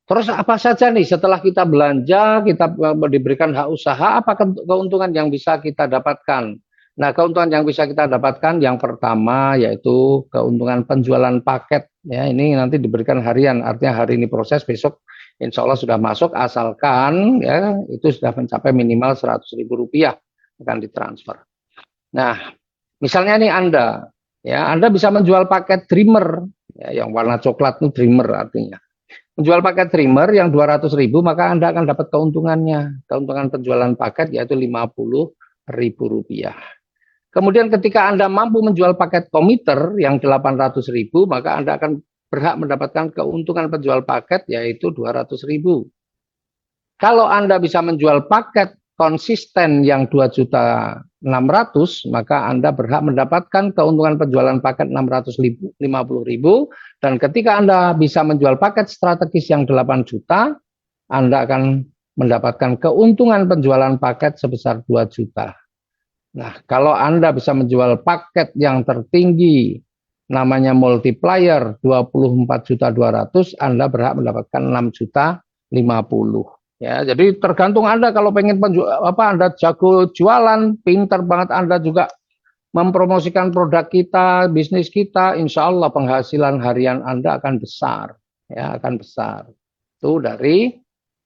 Terus apa saja nih setelah kita belanja, kita diberikan hak usaha, apa keuntungan yang bisa kita dapatkan? Nah, keuntungan yang bisa kita dapatkan yang pertama yaitu keuntungan penjualan paket. Ya, ini nanti diberikan harian, artinya hari ini proses, besok insya Allah sudah masuk, asalkan ya itu sudah mencapai minimal 100.000 rupiah akan ditransfer. Nah, misalnya nih Anda bisa menjual paket Dreamer, ya, yang warna coklat itu Dreamer artinya. Menjual paket trimmer yang 200.000, maka Anda akan dapat keuntungannya. Keuntungan penjualan paket yaitu 50.000 rupiah. Kemudian ketika Anda mampu menjual paket komiter yang 800.000, maka Anda akan berhak mendapatkan keuntungan penjual paket yaitu 200.000. Kalau Anda bisa menjual paket konsisten yang 2.600.000, maka Anda berhak mendapatkan keuntungan penjualan paket 650.000. Dan ketika Anda bisa menjual paket strategis yang 8 juta, Anda akan mendapatkan keuntungan penjualan paket sebesar 2 juta. Nah, kalau Anda bisa menjual paket yang tertinggi, namanya multiplier 24.200.000, Anda berhak mendapatkan 6.050.000. Ya, jadi tergantung Anda kalau pengen Anda jago jualan, pinter banget Anda juga mempromosikan produk kita, bisnis kita, insya Allah penghasilan harian Anda akan besar, ya akan besar. Itu dari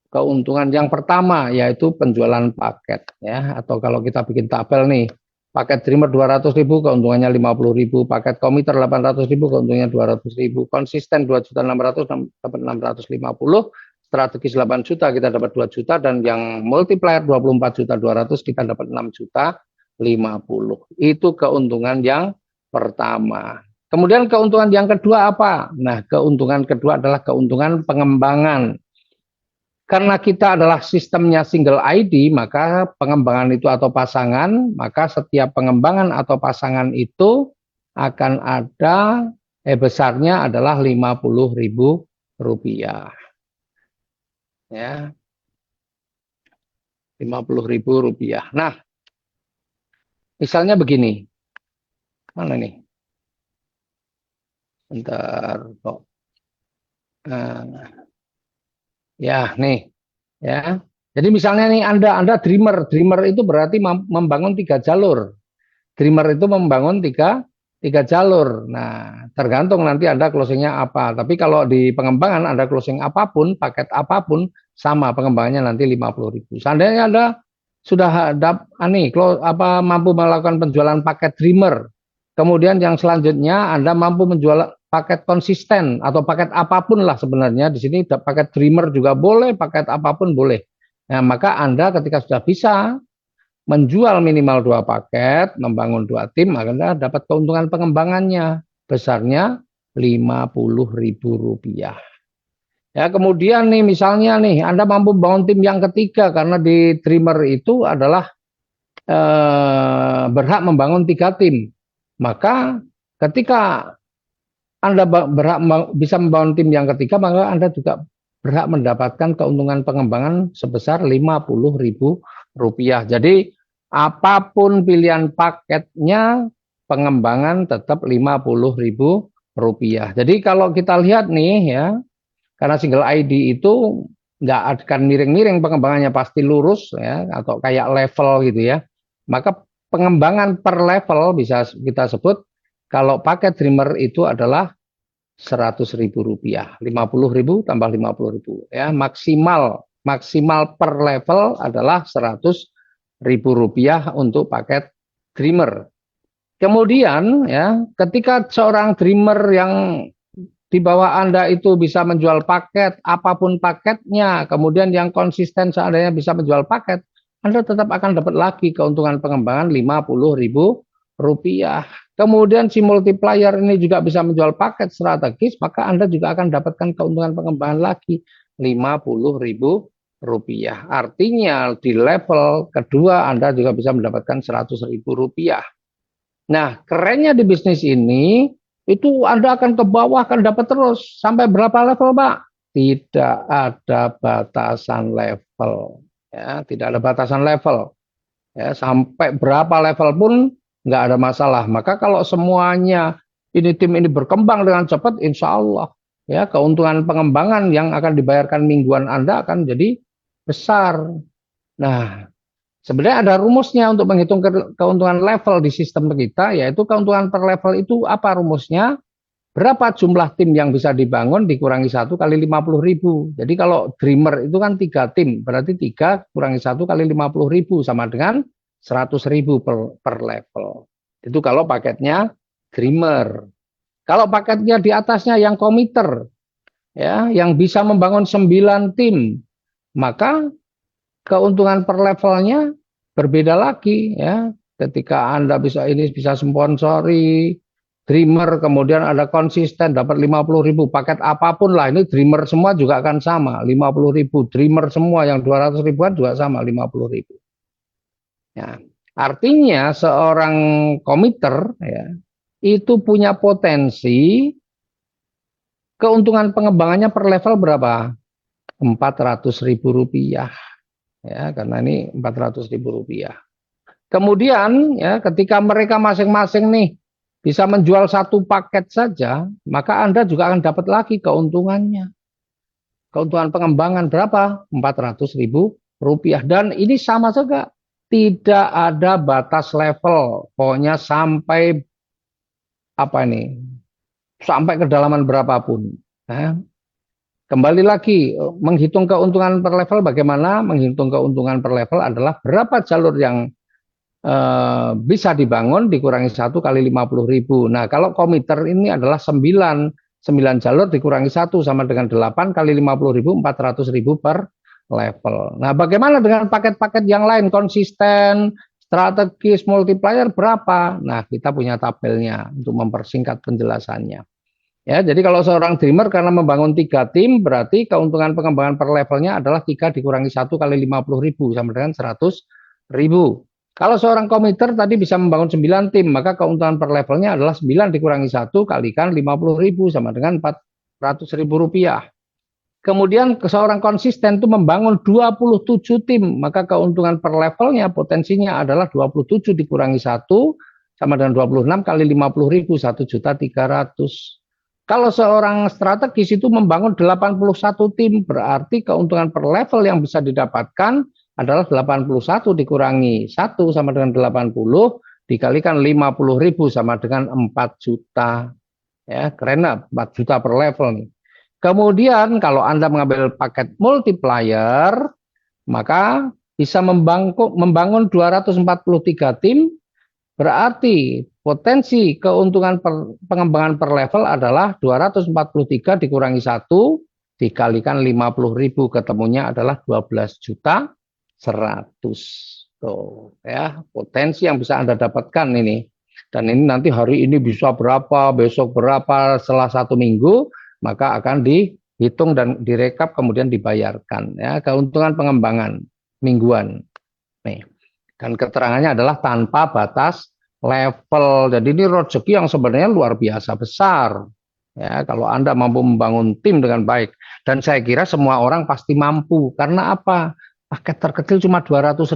keuntungan yang pertama yaitu penjualan paket, ya. Atau kalau kita bikin tabel nih, paket Dreamer 200.000 keuntungannya 50.000, paket komiter 800.000 keuntungannya 200.000, konsisten 2.600.000 dapat 650, strategis 8 juta kita dapat 2 juta, dan yang multiplier 24.200.000 kita dapat 6.050. Itu keuntungan yang pertama. Kemudian keuntungan yang kedua apa? Nah, keuntungan kedua adalah keuntungan pengembangan. Karena kita adalah sistemnya single ID, maka pengembangan itu atau pasangan, maka setiap pengembangan atau pasangan itu akan ada besarnya adalah 50.000 rupiah. Ya, 50.000 rupiah. Nah, misalnya begini, mana nih? Bentar kok. Ya, nih, ya. Jadi misalnya nih Anda dreamer itu berarti membangun 3 jalur. Dreamer itu membangun tiga jalur. Nah, tergantung nanti Anda closingnya apa. Tapi kalau di pengembangan Anda closing apapun, paket apapun, sama pengembangannya nanti 50.000. Seandainya Anda sudah mampu melakukan penjualan paket Dreamer, kemudian yang selanjutnya Anda mampu menjual paket konsisten atau paket apapun lah sebenarnya. Di sini paket Dreamer juga boleh, paket apapun boleh. Nah, maka Anda ketika sudah bisa menjual minimal 2 paket, membangun 2 tim, Anda dapat keuntungan pengembangannya besarnya 50.000 rupiah. Ya, kemudian nih misalnya nih Anda mampu membangun tim yang ketiga, karena di Dreamer itu adalah berhak membangun 3 tim. Maka ketika Anda berhak bisa membangun tim yang ketiga, maka Anda juga berhak mendapatkan keuntungan pengembangan sebesar 50.000 rupiah. Jadi apapun pilihan paketnya, pengembangan tetap 50.000 rupiah. Jadi kalau kita lihat nih ya, karena single ID itu nggak akan miring-miring pengembangannya, pasti lurus ya, atau kayak level gitu ya. Maka pengembangan per level bisa kita sebut kalau paket Dreamer itu adalah 100.000 rupiah, 50.000 tambah 50.000 ya, maksimal per level adalah 100.000 rupiah untuk paket Dreamer. Kemudian ya, ketika seorang Dreamer yang di bawah Anda itu bisa menjual paket, apapun paketnya, kemudian yang konsisten seandainya bisa menjual paket, Anda tetap akan dapat lagi keuntungan pengembangan 50.000 rupiah. Kemudian si multiplier ini juga bisa menjual paket strategis, maka Anda juga akan dapatkan keuntungan pengembangan lagi 50.000 rupiah. Artinya di level kedua Anda juga bisa mendapatkan 100.000 rupiah. Nah, kerennya di bisnis ini, itu Anda akan ke bawah, akan dapat terus. Sampai berapa level, Pak? Tidak ada batasan level. Ya, tidak ada batasan level. Ya, sampai berapa level pun nggak ada masalah. Maka kalau semuanya tim ini berkembang dengan cepat, insya Allah ya keuntungan pengembangan yang akan dibayarkan mingguan Anda akan jadi besar. Nah, sebenarnya ada rumusnya untuk menghitung keuntungan level di sistem kita, yaitu keuntungan per level itu apa rumusnya? Berapa jumlah tim yang bisa dibangun dikurangi 1 kali 50.000. Jadi kalau Dreamer itu kan 3 tim, berarti 3 kurangi 1 kali 50.000 sama dengan 100.000 per level. Itu kalau paketnya Dreamer. Kalau paketnya di atasnya yang komiter, ya, yang bisa membangun 9 tim, maka keuntungan per levelnya berbeda lagi, ya. Ketika Anda bisa sponsori Dreamer, kemudian ada konsisten dapat 50.000 paket apapun lah, ini Dreamer semua juga akan sama 50.000, Dreamer semua yang 200 ribuan juga sama 50.000. Ya, artinya seorang komiter, ya, itu punya potensi keuntungan pengembangannya per level berapa? 400.000 rupiah, ya, karena ini 400.000 rupiah. Kemudian, ya, ketika mereka masing-masing nih bisa menjual 1 paket saja, maka Anda juga akan dapat lagi keuntungannya. Keuntungan pengembangan berapa? 400.000 rupiah. Dan ini sama juga, tidak ada batas level, pokoknya sampai apa nih? Sampai kedalaman berapapun. Nah, kembali lagi, menghitung keuntungan per level bagaimana? Menghitung keuntungan per level adalah berapa jalur yang bisa dibangun dikurangi 1 kali 50.000. Nah, kalau komiter ini adalah 9 jalur dikurangi 1 sama dengan 8 kali 50.000, 400.000 per level. Nah, bagaimana dengan paket-paket yang lain? Konsisten, strategis, multiplier berapa? Nah, kita punya tabelnya untuk mempersingkat penjelasannya. Ya, jadi kalau seorang Dreamer karena membangun 3 tim, berarti keuntungan pengembangan per levelnya adalah 3 dikurangi 1 kali 50.000 sama dengan 100.000. Kalau seorang komiter tadi bisa membangun 9 tim, maka keuntungan per levelnya adalah 9 dikurangi 1 kalikan 50.000 sama dengan 400.000 rupiah. Kemudian seorang konsisten itu membangun 27 tim, maka keuntungan per levelnya potensinya adalah 27 dikurangi 1 sama dengan 26 kali 50.000, 1.300.000. Kalau seorang strategis itu membangun 81 tim, berarti keuntungan per level yang bisa didapatkan adalah 81 dikurangi 1 sama dengan 80 dikalikan 50.000 sama dengan 4 juta. Ya, keren, 4 juta per level nih. Kemudian kalau Anda mengambil paket multiplier, maka bisa membangun 243 tim, berarti potensi keuntungan pengembangan per level adalah 243 dikurangi 1 dikalikan 50.000, ketemunya adalah 12.100.000. Tuh, ya, potensi yang bisa Anda dapatkan ini. Dan ini nanti hari ini bisa berapa, besok berapa, setelah 1 minggu, maka akan dihitung dan direkap kemudian dibayarkan. Ya, keuntungan pengembangan mingguan. Nih, dan keterangannya adalah tanpa batas level. Jadi ini rezeki yang sebenarnya luar biasa besar. Ya, kalau Anda mampu membangun tim dengan baik. Dan saya kira semua orang pasti mampu. Karena apa? Paket terkecil cuma 200.000.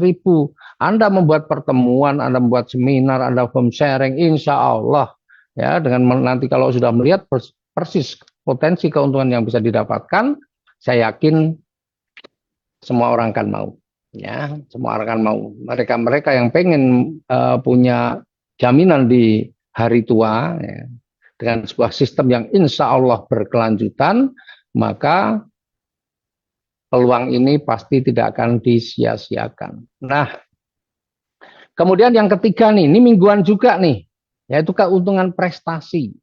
Anda membuat pertemuan, Anda membuat seminar, Anda home sharing, insya Allah. Ya, dengan nanti kalau sudah melihat persis potensi keuntungan yang bisa didapatkan, saya yakin semua orang akan mau. Ya, semua orang akan mau. Mereka yang pengen punya jaminan di hari tua, ya, dengan sebuah sistem yang insya Allah berkelanjutan, maka peluang ini pasti tidak akan disia-siakan. Nah, kemudian yang ketiga nih, ini mingguan juga nih, yaitu keuntungan prestasi.